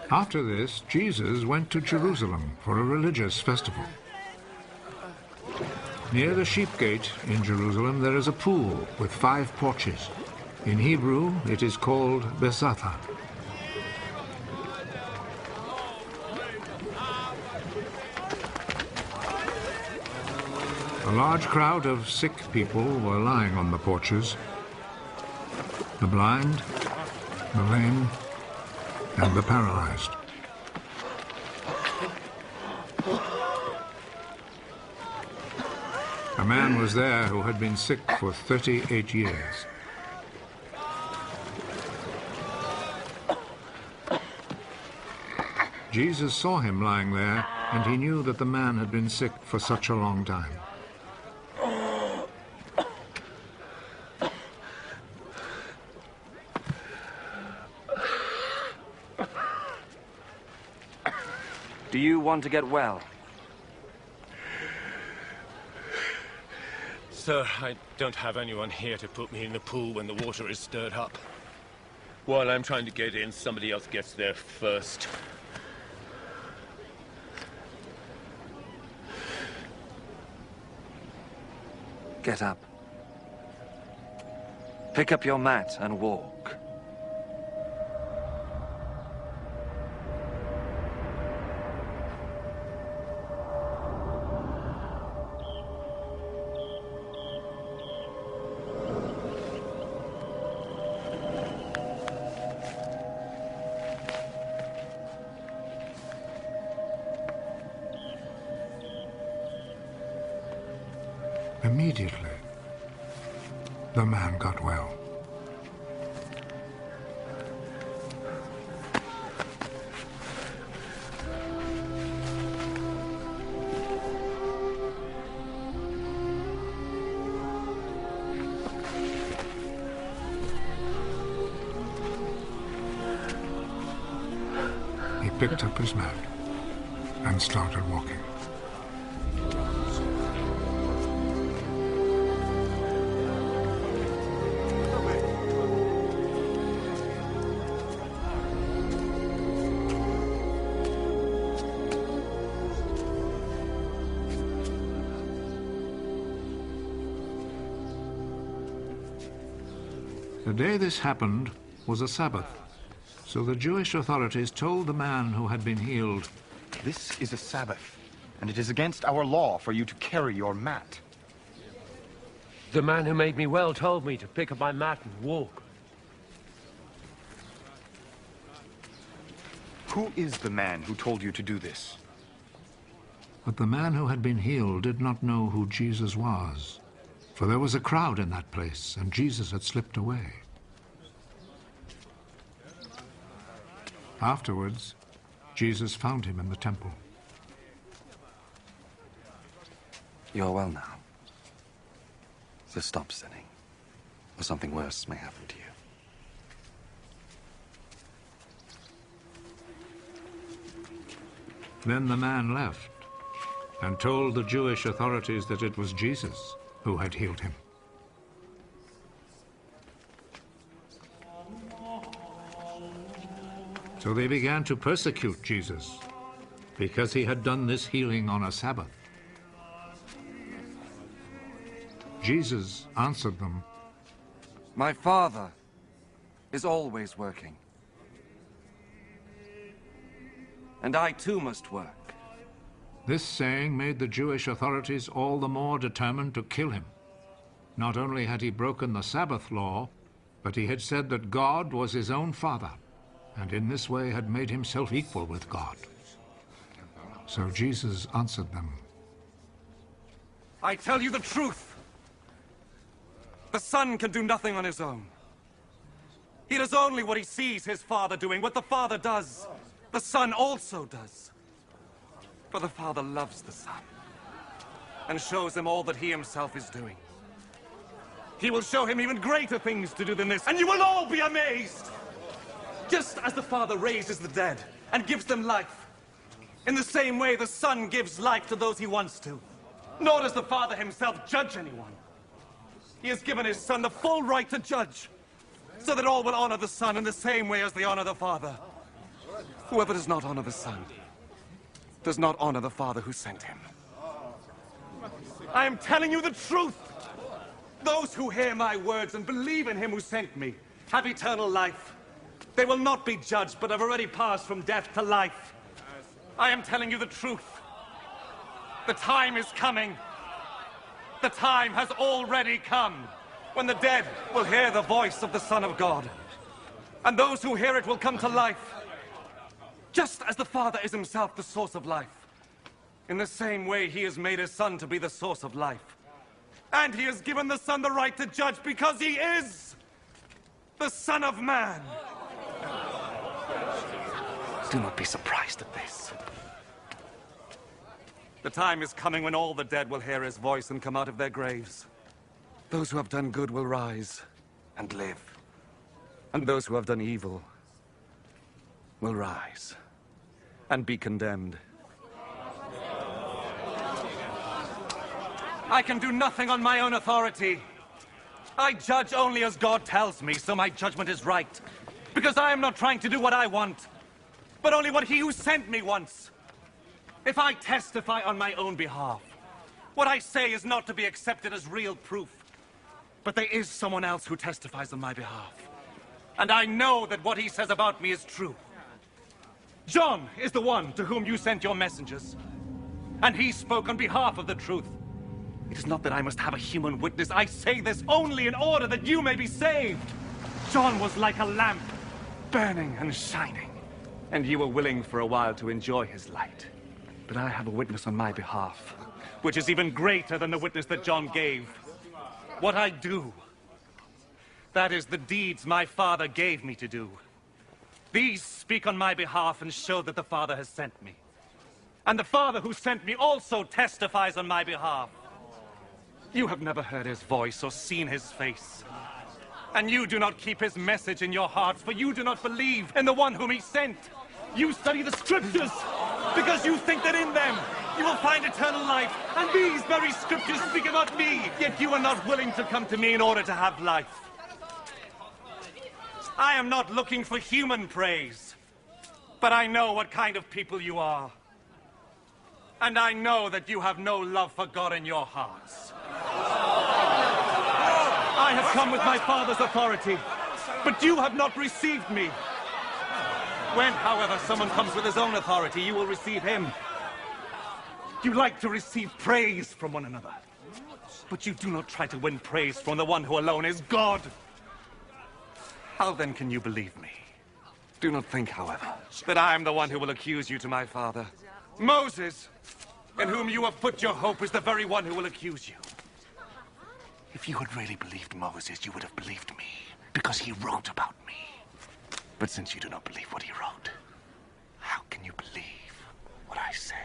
After this, Jesus went to Jerusalem for a religious festival. Near the sheep gate in Jerusalem there is a pool with 5 porches. In Hebrew it is called Besatha. A large crowd of sick people were lying on the porches. The blind, the lame, and the paralyzed. A man was there who had been sick for 38 years. Jesus saw him lying there, and he knew that the man had been sick for such a long time. Do you want to get well? Sir, I don't have anyone here to put me in the pool when the water is stirred up. While I'm trying to get in, somebody else gets there first. Get up. Pick up your mat and walk. Immediately, the man got well. He picked up his mat and started walking. The day this happened was a Sabbath, so the Jewish authorities told the man who had been healed, "This is a Sabbath, and it is against our law for you to carry your mat." The man who made me well told me to pick up my mat and walk. Who is the man who told you to do this? But the man who had been healed did not know who Jesus was, for there was a crowd in that place, and Jesus had slipped away. Afterwards, Jesus found him in the temple. You're well now. So stop sinning, or something worse may happen to you. Then the man left and told the Jewish authorities that it was Jesus who had healed him. So they began to persecute Jesus because he had done this healing on a Sabbath. Jesus answered them, My Father is always working. And I too must work. This saying made the Jewish authorities all the more determined to kill him. Not only had he broken the Sabbath law, but he had said that God was his own Father, and in this way had made himself equal with God. So Jesus answered them, I tell you the truth. The Son can do nothing on his own. He does only what he sees his Father doing. What the Father does, the Son also does. For the Father loves the Son and shows him all that he himself is doing. He will show him even greater things to do than this, and you will all be amazed. Just as the Father raises the dead and gives them life, in the same way the Son gives life to those he wants to. Nor does the Father himself judge anyone. He has given his Son the full right to judge, so that all will honor the Son in the same way as they honor the Father. Whoever does not honor the Son does not honor the Father who sent him. I am telling you the truth. Those who hear my words and believe in him who sent me have eternal life. They will not be judged, but have already passed from death to life. I am telling you the truth. The time is coming. The time has already come when the dead will hear the voice of the Son of God. And those who hear it will come to life. Just as the Father is himself the source of life, in the same way he has made his Son to be the source of life. And he has given the Son the right to judge because he is the Son of Man. Do not be surprised at this. The time is coming when all the dead will hear his voice and come out of their graves. Those who have done good will rise and live. And those who have done evil will rise and be condemned. I can do nothing on my own authority. I judge only as God tells me, so my judgment is right. Because I am not trying to do what I want, but only what he who sent me wants. If I testify on my own behalf, what I say is not to be accepted as real proof. But there is someone else who testifies on my behalf. And I know that what he says about me is true. John is the one to whom you sent your messengers. And he spoke on behalf of the truth. It is not that I must have a human witness. I say this only in order that you may be saved. John was like a lamp, burning and shining. And you were willing for a while to enjoy his light. But I have a witness on my behalf, which is even greater than the witness that John gave. What I do, that is the deeds my Father gave me to do. These speak on my behalf and show that the Father has sent me. And the Father who sent me also testifies on my behalf. You have never heard his voice or seen his face. And you do not keep his message in your hearts, for you do not believe in the one whom he sent. You study the scriptures because you think that in them you will find eternal life. And these very scriptures speak about me, yet you are not willing to come to me in order to have life. I am not looking for human praise, but I know what kind of people you are. And I know that you have no love for God in your hearts. I have come with my Father's authority, but you have not received me. When, however, someone comes with his own authority, you will receive him. You like to receive praise from one another, but you do not try to win praise from the one who alone is God. How then can you believe me? Do not think, however, that I am the one who will accuse you to my Father. Moses, in whom you have put your hope, is the very one who will accuse you. If you had really believed Moses, you would have believed me, because he wrote about me. But since you do not believe what he wrote, how can you believe what I say?